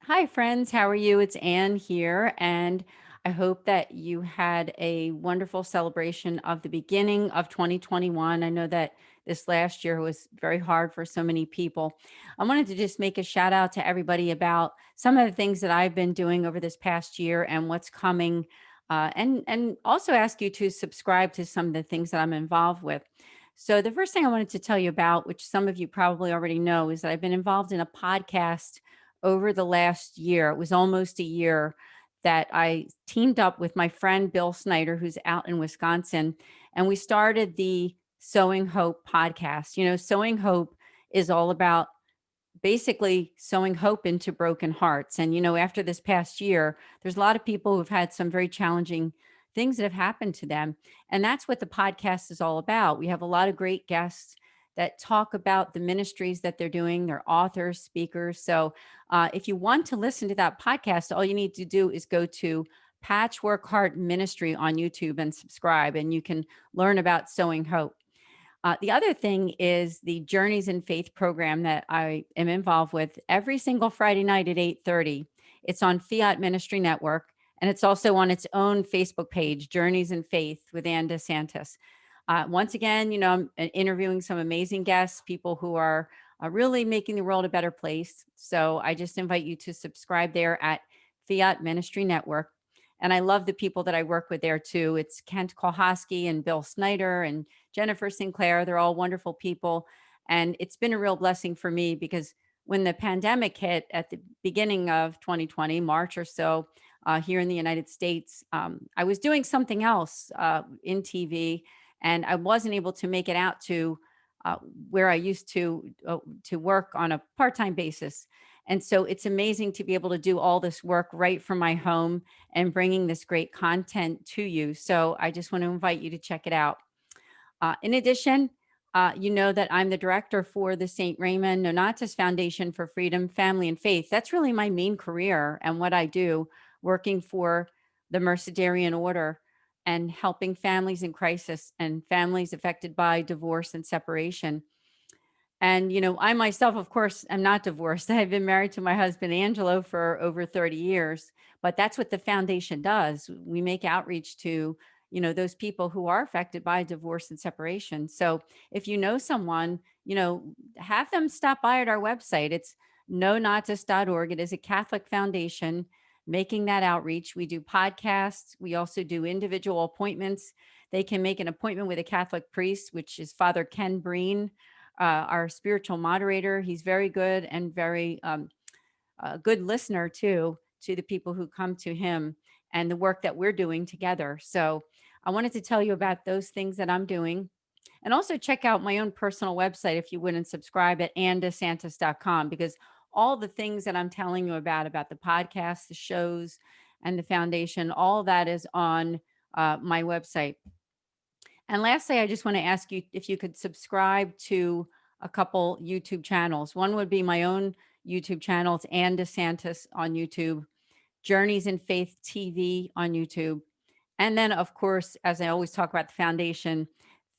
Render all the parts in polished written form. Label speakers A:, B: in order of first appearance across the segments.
A: Hi, friends. How are you? It's Anne here, and I hope that you had a wonderful celebration of the beginning of 2021. I know that this last year was very hard for so many people. I wanted to just make a shout out to everybody about some of the things that I've been doing over this past year and what's coming, and also ask you to subscribe to some of the things that I'm involved with. So, the first thing I wanted to tell you about, which some of you probably already know, is that I've been involved in a podcast over the last year. It was almost a year that I teamed up with my friend Bill Snyder, who's out in Wisconsin, and we started the Sowing Hope podcast. Sowing Hope is all about basically sowing hope into broken hearts. And, after this past year, there's a lot of people who've had some very challenging things that have happened to them. And that's what the podcast is all about. We have a lot of great guests that talk about the ministries that they're doing. They're authors, speakers. So if you want to listen to that podcast, all you need to do is go to Patchwork Heart Ministry on YouTube and subscribe, and you can learn about sowing hope. The other thing is the Journeys in Faith program that I am involved with every single Friday night at 8:30. It's on Fiat Ministry Network, and it's also on its own Facebook page, Journeys in Faith with Ann DeSantis. Once again, I'm interviewing some amazing guests, people who are really making the world a better place. So I just invite you to subscribe there at Fiat Ministry Network. And I love the people that I work with there too. It's Kent Kohaski and Bill Snyder and Jennifer Sinclair. They're all wonderful people. And it's been a real blessing for me because when the pandemic hit at the beginning of 2020, March or so, here in the United States, I was doing something else in TV, and I wasn't able to make it out to where I used to work on a part-time basis. And so it's amazing to be able to do all this work right from my home and bringing this great content to you. So I just want to invite you to check it out. In addition, you know that I'm the director for the St. Raymond Nonatus Foundation for Freedom, Family, and Faith. That's really my main career and what I do, working for the Mercedarian Order and helping families in crisis and families affected by divorce and separation. And, I myself, of course, am not divorced. I've been married to my husband, Angelo, for over 30 years. But that's what the foundation does. We make outreach to, those people who are affected by divorce and separation. So if you know someone, have them stop by at our website. It's nonatus.org. It is a Catholic foundation making that outreach. We do podcasts. We also do individual appointments. They can make an appointment with a Catholic priest, which is Father Ken Breen, our spiritual moderator. He's very good and very a good listener too to the people who come to him and the work that we're doing together. So I wanted to tell you about those things that I'm doing. And also check out my own personal website if you wouldn't subscribe at andesantis.com, because all the things that I'm telling you about the podcast, the shows, and the foundation, all of that is on my website. And lastly, I just want to ask you if you could subscribe to a couple YouTube channels. One would be my own YouTube channel. It's Ann DeSantis on YouTube, Journeys in Faith TV on YouTube. And then, of course, as I always talk about the foundation,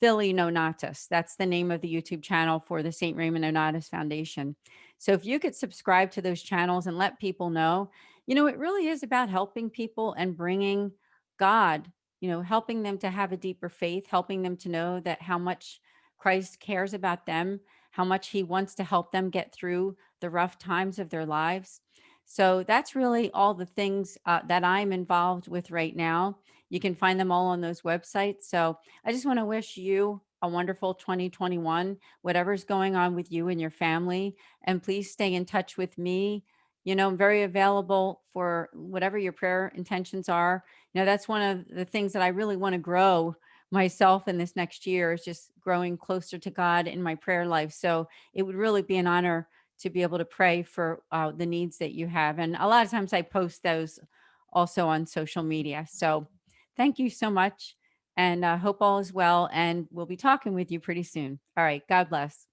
A: Philly Nonatus. That's the name of the YouTube channel for the St. Raymond Nonatus Foundation. So if you could subscribe to those channels and let people know, it really is about helping people and bringing God, helping them to have a deeper faith, helping them to know that how much Christ cares about them, how much he wants to help them get through the rough times of their lives. So that's really all the things that I'm involved with right now. You can find them all on those websites. So I just want to wish you a wonderful 2021, whatever's going on with you and your family. And please stay in touch with me. I'm very available for whatever your prayer intentions are. That's one of the things that I really want to grow myself in this next year, is just growing closer to God in my prayer life. So it would really be an honor to be able to pray for the needs that you have. And a lot of times I post those also on social media. So thank you so much, and hope all is well. And we'll be talking with you pretty soon. All right. God bless.